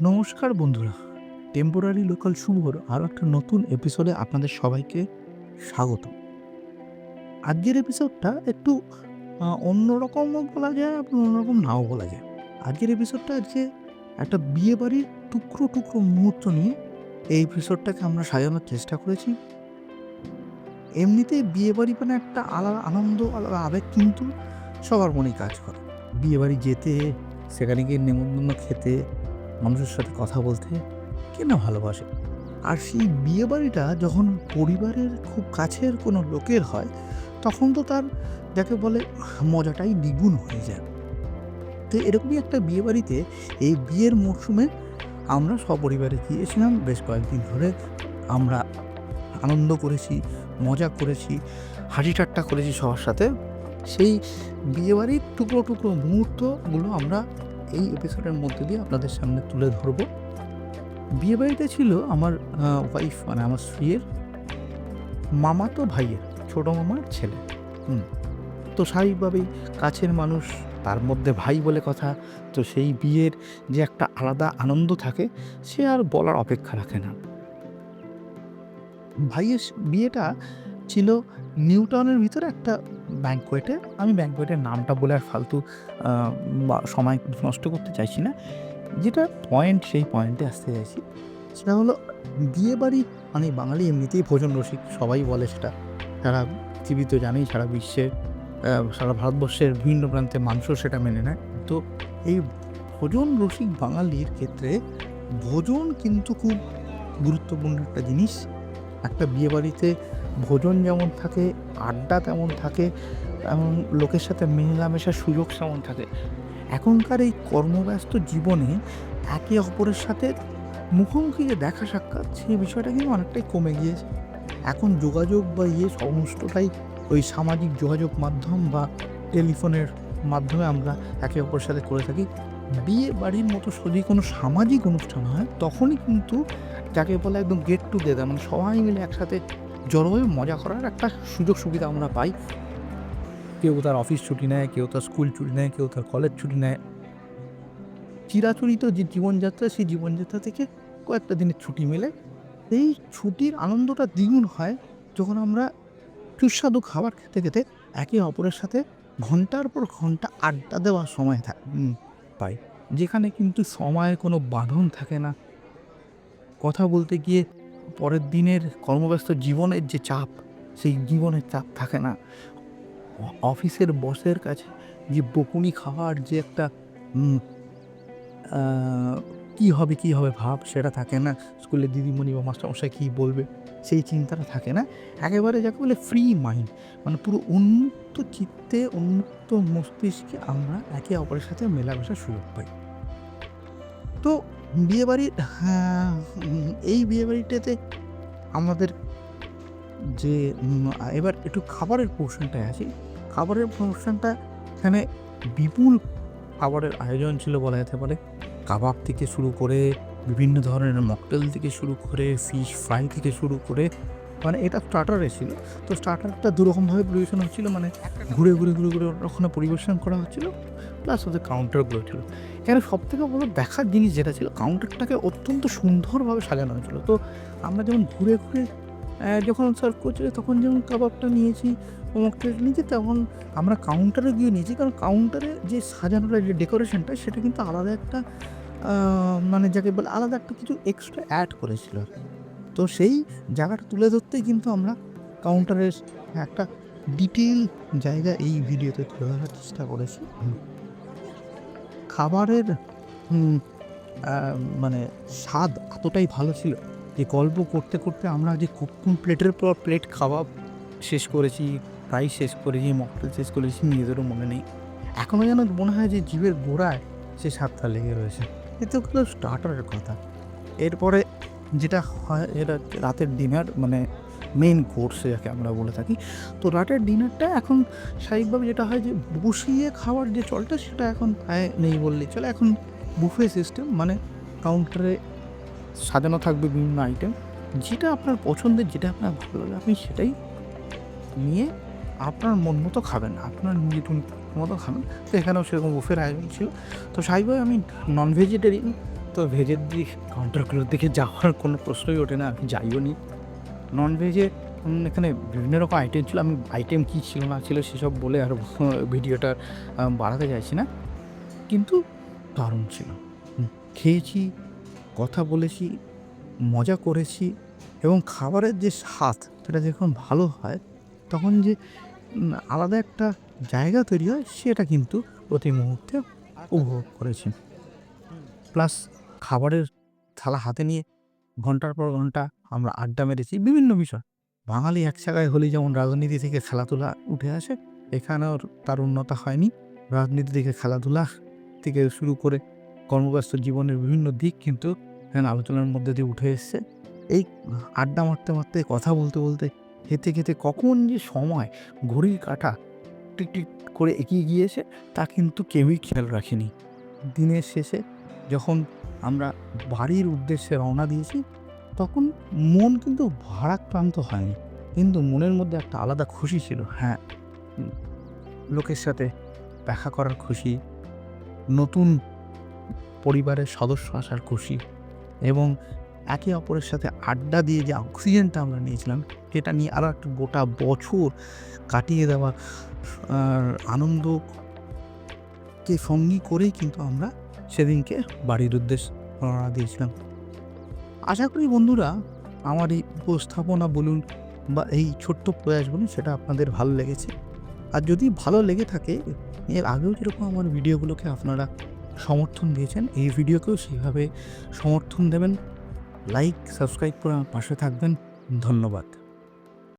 নমস্কার বন্ধুরা, temporary local শুভর আরও একটা নতুন এপিসোডে আপনাদের সবাইকে স্বাগত। আজকের এপিসোডটা একটু অন্যরকমও বলা যায়, আবার অন্যরকম নাও বলা যায়। আজকের এপিসোডটা আজকে একটা বিয়েবাড়ির টুকরো, টুকরো মুহূর্ত নিয়ে এই এপিসোডটাকে আমরা সাজানোর চেষ্টা করেছি। এমনিতেই বিয়েবাড়ি মানে একটা আলাদা আনন্দ, আলাদা আবেগ কিন্তু সবার মনেই কাজ করে। বিয়েবাড়ি যেতে, সেখানে গিয়ে নেমন্তন্ন খেতে, মানুষের সাথে কথা বলতে কে না ভালোবাসে? আর সেই বিয়েবাড়িটা যখন পরিবারের খুব কাছের কোনো লোকের হয়, তখন তো তার যাকে বলে মজাটাই দ্বিগুণ হয়ে যায়। তো এরকমই একটা বিয়েবাড়িতে এই বিয়ের মরশুমে আমরা সপরিবারে গিয়েছিলাম। বেশ কয়েকদিন ধরে আমরা আনন্দ করেছি, মজা করেছি, হাসি ঠাট্টা করেছি সবার সাথে। সেই বিয়েবাড়ির টুকরো, টুকরো মুহূর্তগুলো আমরা এই এপিসোডের মধ্যে দিয়ে আপনাদের সামনে তুলে ধরবো। বিয়েবাড়িতে ছিল আমার ওয়াইফ মানে আমার স্ত্রীর মামাতো ভাইয়ের ছোট মামার ছেলে। হুম। তো স্বাভাবিকভাবেই কাছের মানুষ, তার মধ্যে ভাই বলে কথা। তো সেই বিয়ের যে একটা আলাদা আনন্দ থাকে, সে আর বলার অপেক্ষা রাখে না। ভাইয়ের বিয়েটা ছিল নিউ টাউনের ভিতরে একটা ব্যাংকোয়েটে। আমি ব্যাংকোয়েটের নামটা বলে আর ফালতু আ বা সময় নষ্ট করতে চাইছি না। যেটা পয়েন্ট সেই পয়েন্টে আসতে চাইছি। সেটা হলো বিয়েবাড়ি মানে বাঙালি এমনিতেই ভোজন রসিক। সবাই বলে সেটা। সারা পৃথিবী তো জানেই, সারা বিশ্বের সারা ভারতবর্ষের বিভিন্ন প্রান্তের মানুষও সেটা মেনে নেয়। তো এই ভোজন রসিক বাঙালির ক্ষেত্রে ভোজন কিন্তু খুব গুরুত্বপূর্ণ একটা জিনিস। একটা বিয়েবাড়িতে ভোজন যেমন থাকে, আড্ডা তেমন থাকে, এবং লোকের সাথে মেলামেশার সুযোগ তেমন থাকে। এখনকার এই কর্মব্যস্ত জীবনে একে অপরের সাথে মুখোমুখি যে দেখা সাক্ষাৎ, সেই বিষয়টা কিন্তু অনেকটাই কমে গিয়েছে। এখন যোগাযোগ বা সমস্তটাই ওই সামাজিক যোগাযোগ মাধ্যম বা টেলিফোনের মাধ্যমে আমরা একে অপরের সাথে করে থাকি। বিয়ে বাড়ির মতো যদি কোনো সামাজিক অনুষ্ঠান হয়, তখনই কিন্তু যাকে বলে একদম গেট টুগেদার মানে সবাই মিলে একসাথে জড়ো হয়ে মজা করার একটা সুযোগ সুবিধা আমরা পাই। কেউ তার অফিস ছুটি নেয়, কেউ তার স্কুল ছুটি নেয়, কেউ তার কলেজ ছুটি নেয়। চিরাচরিত যে জীবনযাত্রা, সেই জীবনযাত্রা থেকে কয়েকটা দিনের ছুটি মেলে। এই ছুটির আনন্দটা দ্বিগুণ হয় যখন আমরা সুস্বাদু খাবার খেতে, খেতে একে অপরের সাথে ঘন্টার পর ঘন্টা আড্ডা দেওয়ার সময় পাই। যেখানে কিন্তু সময়ের কোনো বাঁধন থাকে না। কথা বলতে গিয়ে পরের দিনের কর্মব্যস্ত জীবনের যে চাপ, সেই জীবনের চাপ থাকে না। অফিসের বসের কাছে যে বকুনি খাওয়ার যে একটা উম আ কি হবে, কি হবে ভাব সেটা থাকে না। স্কুলের দিদিমণি বা মাস্টারমশাই কী বলবে সেই চিন্তাটা থাকে না। একেবারে যাকে বলে ফ্রি মাইন্ড মানে পুরো উন্মুক্ত চিত্তে, উন্মুক্ত মস্তিষ্কে আমরা একে অপরের সাথে মেলামেশার সুযোগ পাই। তো বিয়েবাড়ির এই বিয়েবাড়িটাতে আমাদের যে এবার একটু খাবারের পোর্শনটায় আসি। খাবারের পোর্শনটা এখানে বিপুল খাবারের আয়োজন ছিল বলা যেতে পারে। কাবাব থেকে শুরু করে বিভিন্ন ধরনের মকটেল থেকে শুরু করে ফিশ ফ্রাই থেকে শুরু করে মানে এটা স্টার্টারে ছিল। তো স্টার্টারটা দুরকমভাবে পরিবেশন হচ্ছিল মানে ঘুরে ওখানে পরিবেশন করা হচ্ছিল। প্লাস ওদের কাউন্টারগুলো ছিল। এখানে সবথেকে বড় দেখার জিনিস যেটা ছিল কাউন্টারটাকে অত্যন্ত সুন্দরভাবে সাজানো হয়েছিল। তো আমরা যেমন ঘুরে যখন সার্ভ করছিল তখন যেমন কাবাবটা নিয়েছি, মকটেল নিয়েছি তখন আমরা কাউন্টারে গিয়ে নিয়েছি। কারণ কাউন্টারে যে সাজানোটা যে ডেকোরেশনটা সেটা কিন্তু আলাদা একটা মানে যাকে বলে আলাদা একটা কিছু এক্সট্রা অ্যাড করেছিল আরকি। তো সেই জায়গাটা তুলে ধরতেই কিন্তু আমরা কাউন্টারের একটা ডিটেইল জায়গা এই ভিডিওতে তুলে ধরার চেষ্টা করেছি। খাবারের হুম আ মানে স্বাদ এতটাই ভালো ছিল যে গল্প করতে, করতে আমরা যে কোন প্লেটের পর প্লেট কাবাব শেষ করেছি, ফ্রাই শেষ করেছি, মকটেল শেষ করেছি নিজেদেরও মনে নেই। এখনো যেন মনে হয় যে জিভের গোড়ায় সে স্বাদটা লেগে রয়েছে। এ তো গেল স্টার্টারের কথা। এরপরে যেটা হয় এটা রাতের ডিনার মানে মেইন কোর্স যাকে আমরা বলে থাকি। তো রাতের ডিনারটা এখন স্বাভাবিকভাবে যেটা হয় যে বসিয়ে খাওয়ার যে চলটা সেটা এখন প্রায় নেই বললেই চলে। এখন বুফে সিস্টেম মানে কাউন্টারে সাজানো থাকবে বিভিন্ন আইটেম। যেটা আপনার পছন্দের, যেটা আপনার ভালো লাগে আপনি সেটাই নিয়ে আপনার মন মতো খাবেন। আপনার নিজের মতো খাবেন। তো এখানেও সেরকম বুফের আয়োজন ছিল। তো স্বাভাবিকভাবে আমি নন ভেজিটেরিয়ান, তো ভেজের কাউন্টারগুলোর দিকে যাওয়ার কোনো প্রশ্নই ওঠে না, আমি যাইও নি। নন ভেজে এখানে বিভিন্ন রকম আইটেম ছিল। আমি আইটেম কী ছিল না ছিল সেসব বলে আর ভিডিওটা বাড়াতে চাইছি না। কিন্তু দারুণ ছিল। খেয়েছি, কথা বলেছি, মজা করেছি এবং খাবারের যে স্বাদ সেটা যখন ভালো হয় তখন যে আলাদা একটা জায়গা তৈরি হয় সেটা কিন্তু প্রতি মুহূর্তে উপভোগ করেছি। প্লাস খাবারের থালা হাতে নিয়ে ঘন্টার পর ঘন্টা আমরা আড্ডা মেরেছি বিভিন্ন বিষয়। বাঙালি এক জায়গায় হলেই যেমন রাজনীতি থেকে খেলাধুলা উঠে আসে, এখানেও তার উন্নতা হয়নি। রাজনীতি থেকে খেলাধুলা থেকে শুরু করে কর্মব্যস্ত জীবনের বিভিন্ন দিক কিন্তু এখানে আলোচনার মধ্যে দিয়ে উঠে এসছে। এই আড্ডা মারতে, মারতে, কথা বলতে, বলতে, খেতে, খেতে কখন যে সময় ঘড়ির কাঁটা টিক, টিক করে এগিয়ে গিয়েছে তা কিন্তু কেউই খেয়াল রাখেনি। দিনের শেষে যখন আমরা বাড়ির উদ্দেশ্যে রওনা দিয়েছি তখন মন কিন্তু ভারাক্রান্ত হয়নি। কিন্তু মনের মধ্যে একটা আলাদা খুশি ছিল। হ্যাঁ, লোকের সাথে দেখা করার খুশি, নতুন পরিবারের সদস্য আসার খুশি এবং একে অপরের সাথে আড্ডা দিয়ে যে অক্সিজেনটা আমরা নিয়েছিলাম সেটা নিয়ে আরও একটা গোটা বছর কাটিয়ে দেওয়া আনন্দকে সঙ্গী করেই কিন্তু আমরা সেদিনকে বাড়ির উদ্দেশ্যে রওনা দিয়েছিলাম। আশা করি বন্ধুরা আমার এই উপস্থাপনা বলুন বা এই ছোট্ট প্রয়াস বলুন সেটা আপনাদের ভালো লেগেছে। আর যদি ভালো লেগে থাকে, এর আগেও যেরকম আমার ভিডিওগুলোকে আপনারা সমর্থন দিয়েছেন, এই ভিডিওকেও সেইভাবে সমর্থন দেবেন। লাইক, সাবস্ক্রাইব করে আমার পাশে থাকবেন। ধন্যবাদ।